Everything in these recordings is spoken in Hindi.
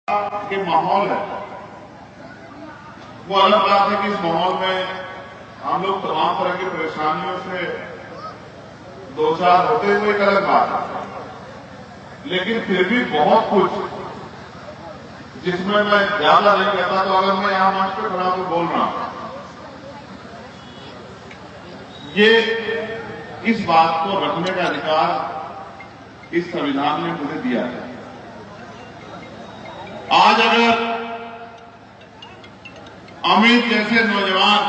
के माहौल है वो अलग बात है कि इस माहौल में हम लोग तमाम तरह की परेशानियों से दो चार होते हुए एक अलग बात है, लेकिन फिर भी बहुत कुछ जिसमें मैं ज्यादा नहीं कहता, तो अगर मैं यहां मंच पे खड़ा होकर बोल रहा हूं, ये इस बात को रखने का अधिकार इस संविधान ने मुझे दिया है। आज अगर अमित जैसे नौजवान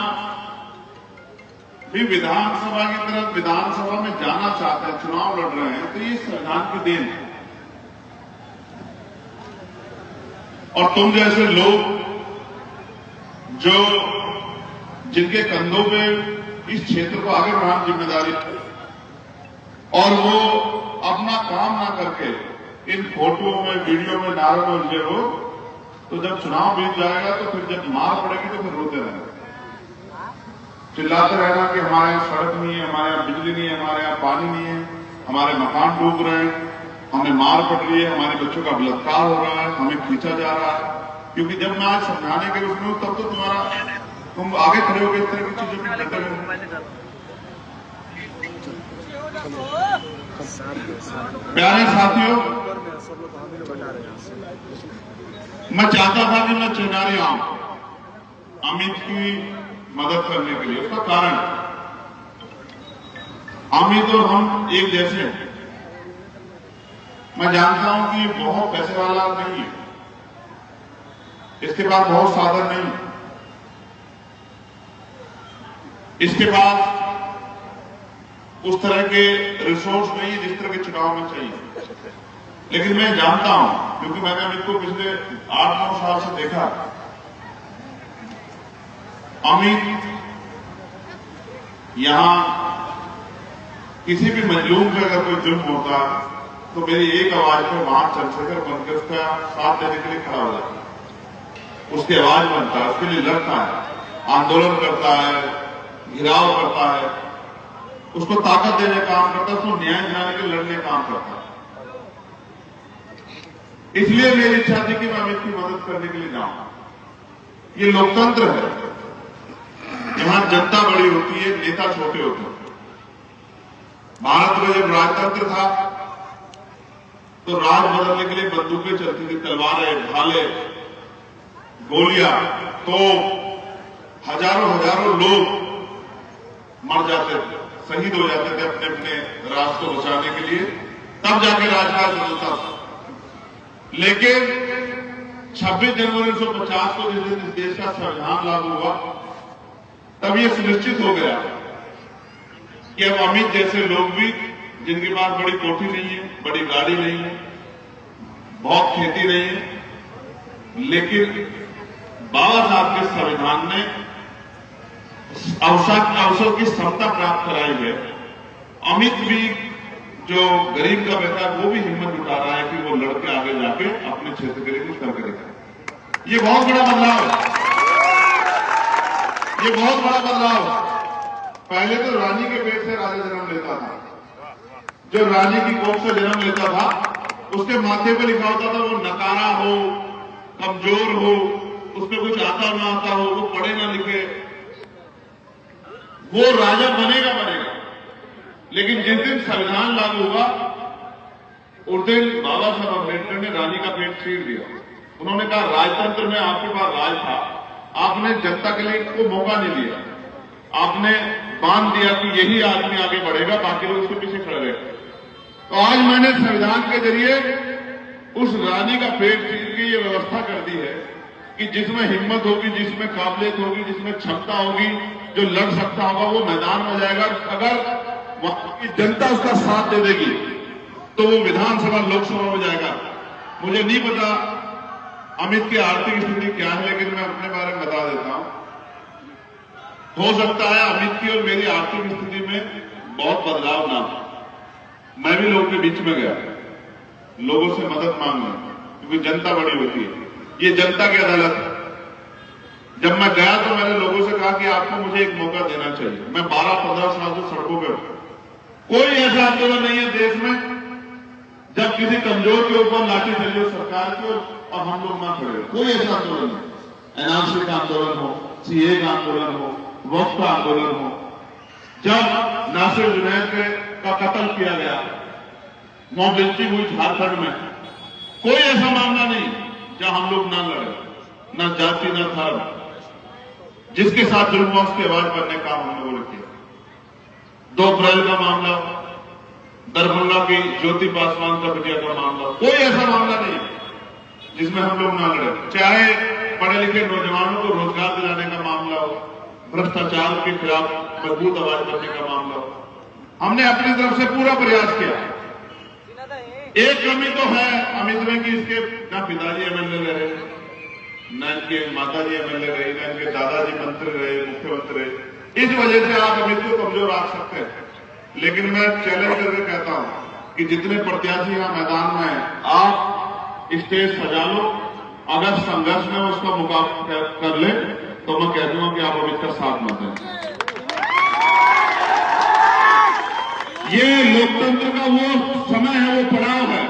भी विधानसभा की तरफ विधानसभा में जाना चाहते हैं, चुनाव लड़ रहे हैं, तो ये संविधान की देन है। और तुम जैसे लोग जो जिनके कंधों पे इस क्षेत्र को आगे बढ़ाने की जिम्मेदारी है और वो अपना काम ना करके इन फोटोओं में वीडियो में नारों में उलझे हो, तो जब चुनाव बीत जाएगा तो फिर जब मार पड़ेगी तो फिर रोते रहना, चिल्लाते रहना कि हमारे यहाँ सड़क नहीं है, हमारे यहाँ बिजली नहीं है, हमारे यहाँ पानी नहीं है, हमारे मकान डूब रहे हैं, हमें मार पड़ रही है, हमारे बच्चों का बलात्कार हो रहा है, हमें खींचा जा रहा है। क्योंकि जब मैं आज समझाने के रूप में हूं तब तो तुम आगे खड़े हो गए इस तरह की चीजों की डटे हुए। प्यारे साथियों, मैं चाहता था कि मैं चेनारी आऊं अमित की मदद करने के लिए। उसका कारण, अमित और हम एक जैसे हैं। मैं जानता हूं कि ये बहुत पैसे वाला नहीं है, इसके पास बहुत साधन नहीं, इसके पास उस तरह के रिसोर्स नहीं जिस तरह के चुनाव में चाहिए। लेकिन मैं जानता हूं, क्योंकि मैंने अमित को पिछले 8-9 साल से देखा, अमित यहां किसी भी मजलूम पे अगर कोई जुल्म होता तो मेरी एक आवाज पर वहां चंद्रशेखर बनकर उसका साथ देने के लिए खड़ा हो जाता, उसकी आवाज बनता है, उसके लिए लड़ता है, आंदोलन करता है, घिराव करता है, उसको ताकत देने का काम करता है, उसको न्याय दिलाने के लड़ने का काम करता है। इसलिए मेरी इच्छा थी कि मैं अमित की मदद करने के लिए जाऊं। ये लोकतंत्र है, जहां जनता बड़ी होती है, नेता छोटे होते हैं। भारत में जब राजतंत्र था तो राज बदलने के लिए बंदूकें चलती थी, तलवारें, भाले, गोलियां, तो हजारों लोग मर जाते थे, शहीद हो जाते थे अपने अपने राज को बचाने के लिए, तब जाके राजकाज बदलता था। लेकिन 26 जनवरी 1950 को जिस दिन इस देश का संविधान लागू हुआ, तब ये सुनिश्चित हो गया कि अब अमित जैसे लोग भी, जिनके पास बड़ी कोठी नहीं है, बड़ी गाड़ी नहीं है, बहुत खेती नहीं है, लेकिन बाबा साहब के संविधान ने अवसर की समता प्राप्त कराई है। अमित भी, जो गरीब का बेटा है, वो भी हिम्मत जुटा रहा है कि वो लड़के आगे जाके अपने क्षेत्र के लिए कुछ करके दिखाए। ये बहुत बड़ा बदलाव है, ये बहुत बड़ा बदलाव है। पहले तो रानी के पेट से राजा जन्म लेता था, जो रानी की कोख से जन्म लेता था उसके माथे पे लिखा होता था वो नकारा हो, कमजोर हो, उसमें कुछ आता ना आता हो, वो पढ़े ना लिखे, वो राजा बनेगा। लेकिन जिस दिन संविधान लागू हुआ उस दिन बाबा साहब अम्बेडकर ने रानी का पेट चीर दिया। उन्होंने कहा, राजतंत्र में आपके पास राज था, आपने जनता के लिए को मौका नहीं दिया, आपने बांध दिया कि यही आदमी आगे बढ़ेगा, बाकी लोग उसके पीछे खड़े रहे। तो आज मैंने संविधान के जरिए उस रानी का पेट चीर के ये व्यवस्था कर दी है कि जिसमें हिम्मत होगी, जिसमें काबिलियत होगी, जिसमें क्षमता होगी, जो लड़ सकता होगा, वो मैदान में जाएगा। अगर वहां की जनता उसका साथ दे देगी तो वो विधानसभा लोकसभा में जाएगा। मुझे नहीं पता अमित की आर्थिक स्थिति क्या है, लेकिन मैं अपने बारे में बता देता हूं। हो सकता है अमित की और मेरी आर्थिक स्थिति में बहुत बदलाव ना हो। मैं भी लोगों के बीच में गया, लोगों से मदद मांगने, क्योंकि जनता बड़ी होती है, ये जनता की अदालत है। जब मैं गया तो मैंने लोगों से कहा कि आपको मुझे एक मौका देना चाहिए। मैं 12-15 साल से सड़कों पे हूं, कोई ऐसा आंदोलन नहीं है देश में जब किसी कमजोर के ऊपर लाठी चली हो सरकार की और हम लोग ना खड़े हो। कोई ऐसा आंदोलन नहीं, एनआरसी का आंदोलन हो, सीए का आंदोलन हो, वक्फ का आंदोलन हो, जब नासिर जुनैद का कत्ल किया गया, मौबेजती हुई झारखंड में, कोई ऐसा मामला नहीं जहां हम लोग ना लड़े, न जाति न धर्म, जिसके साथ जुल्म उसकी आवाज बनने का हम लोगों ने किया। 2 अप्रैल का मामला, दरभंगा की ज्योति पासवान का बिटिया का मामला, कोई ऐसा मामला नहीं जिसमें हम लोग ना लड़े। चाहे पढ़े लिखे नौजवानों को रोजगार दिलाने का मामला हो, भ्रष्टाचार के खिलाफ मजबूत आवाज बनने का मामला हो, हमने अपनी तरफ से पूरा प्रयास किया। एक कमी तो है अमित में कि इसके न पिताजी एमएलए रहे, न इनके माताजी एमएलए रहे, न इनके दादाजी मंत्री रहे, मुख्यमंत्री रहे। इस वजह से आप अमित को कमजोर रख सकते हैं, लेकिन मैं चैलेंज करके कहता हूं कि जितने प्रत्याशी यहां मैदान में हैं, आप स्टेज सजा लो, अगर संघर्ष में उसका मुकाबला कर ले तो मैं कह दूंगा कि आप अमित का साथ मत दें। ये लोकतंत्र का वो समय है, वो पड़ाव है,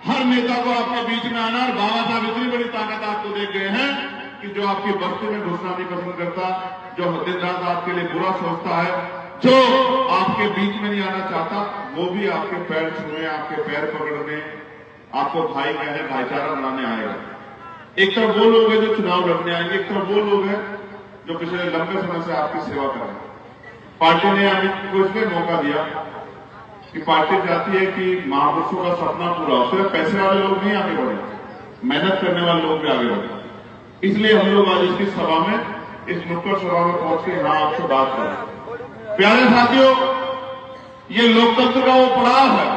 हर नेता को आपके बीच में आना। और बाबा साहब इतनी बड़ी ताकत आपको देख गए हैं कि जो आपकी बस्ती में घुसना नहीं पसंद करता, जो दिन रात आपके लिए बुरा सोचता है, जो आपके बीच में नहीं आना चाहता, वो भी आपके पैर छूने, आपके पैर पकड़ने, आपको भाई कहने, भाईचारा बनाने आएगा। एक तरफ वो लोग हैं जो चुनाव लड़ने आएंगे, एक तरफ वो लोग हैं जो पिछले लंबे समय से आपकी सेवा कर रहे हैं। पार्टी ने अमित को इसलिए मौका दिया कि पार्टी चाहती है कि महापुरुषों का सपना पूरा हो। सिर्फ पैसे वाले लोग नहीं आगे बढ़े, मेहनत करने वाले लोग भी आगे बढ़े। इसलिए हम लोग आज इसकी सभा में, इस नुक्कड़ सभा में पहुंच के यहां आपसे बात करें। प्यारे साथियों, ये लोकतंत्र का वो पड़ाव है,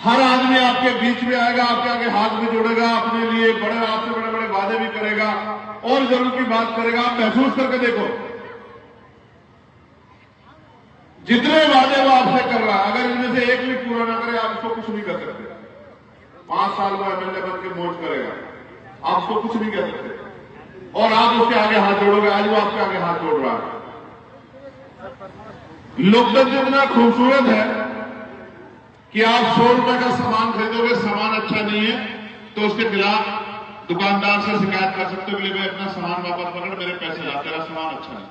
हर आदमी आपके बीच में आएगा, आपके आगे हाथ भी जोड़ेगा, अपने लिए बड़े आपसे बड़े बड़े वादे भी करेगा और जरूरत की बात करेगा। आप महसूस करके देखो, जितने वादे वो आपसे कर रहा है, अगर इनमें से एक भी पूरा ना करे, आप उसको कुछ नहीं कर सकते। 5 साल वो एमएलए बन के मौज करेगा, आप उसको कुछ नहीं कर सकते और आप उसके आगे हाथ जोड़ोगे। आज वो आपके आगे हाथ जोड़ रहा है। लोकतंत्र इतना खूबसूरत है कि आप 100 रुपए का सामान खरीदोगे, सामान अच्छा नहीं है तो उसके खिलाफ दुकानदार से शिकायत कर सकते हो कि भाई अपना सामान वापस पकड़, मेरे पैसे ला, तेरा सामान अच्छा है,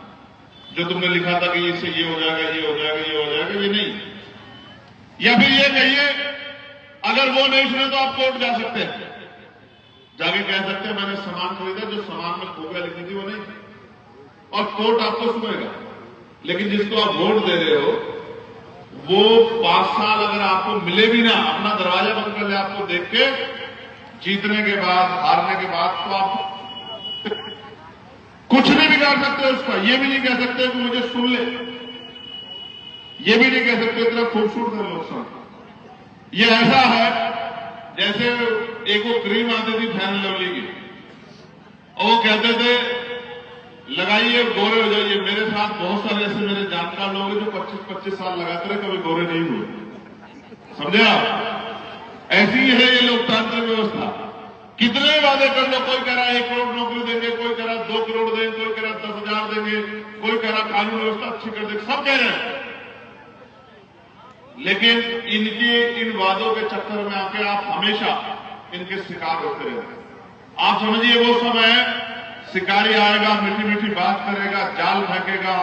जो तुमने लिखा था कि इससे ये हो जाएगा, ये हो जाएगा, ये हो जाएगा, ये नहीं। या फिर ये कहिए, अगर वो नहीं सुने तो आप कोर्ट जा सकते हैं, जाके कह सकते हैं मैंने सामान खरीदा, जो सामान में खूबियां लिखी थी वो नहीं, और कोर्ट आपको सुनेगा। लेकिन जिसको आप वोट दे रहे हो, वो 5 साल अगर आपको मिले भी ना, अपना दरवाजा बंद कर ले आपको देख के, जीतने के बाद, हारने के बाद, तो आप कुछ नहीं बिगाड़ सकते उसका। ये भी नहीं कह सकते कि मुझे सुन ले, ये भी नहीं कह सकते। इतना खूबसूरत है लोकतंत्र। ये ऐसा है जैसे एक वो क्रीम आती थी फैन लवली की, और वो कहते थे लगाइए गोरे हो जाइए। मेरे साथ बहुत सारे ऐसे मेरे जानकार लोग हैं जो 25-25 साल लगाते रहे, कभी गोरे नहीं हुए। समझे आप? ऐसी ही है ये लोकतांत्रिक व्यवस्था। कितने वादे कर लो, कोई कह रहा 1 करोड़ नौकरी देंगे, कोई कह रहा 2 करोड़ देंगे, कोई कह रहा 10,000 देंगे, कोई कह रहा कानून व्यवस्था अच्छी कर देंगे, सब कह रहे हैं। लेकिन इनके इन वादों के चक्कर में आके आप हमेशा इनके शिकार होते रहते हैं। आप समझिए वो समय है, शिकारी आएगा, मीठी मीठी बात करेगा, जाल फेंकेगा,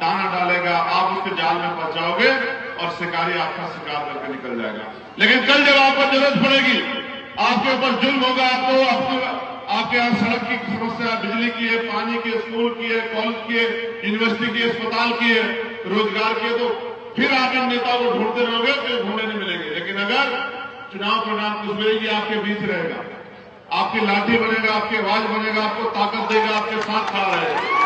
दाना डालेगा, आप उसके जाल में फंस जाओगे और शिकारी आपका शिकार करके निकल जाएगा। लेकिन कल जब आपको जरूरत पड़ेगी, आपके ऊपर जुल्म होगा, आपके यहाँ सड़क की समस्या, बिजली की है, पानी की है, स्कूल की है, कॉलेज की है, यूनिवर्सिटी की है, अस्पताल की है, रोजगार की है, तो फिर आप इन नेताओं को ढूंढते रहोगे तो ढूंढने नहीं मिलेंगे। लेकिन अगर चुनाव परिणाम कुछ मिलेगी, आपके बीच रहेगा, आपकी लाठी बनेगा, आपकी आवाज बनेगा, आपको ताकत देगा, आपके साथ खड़ा रहेगा।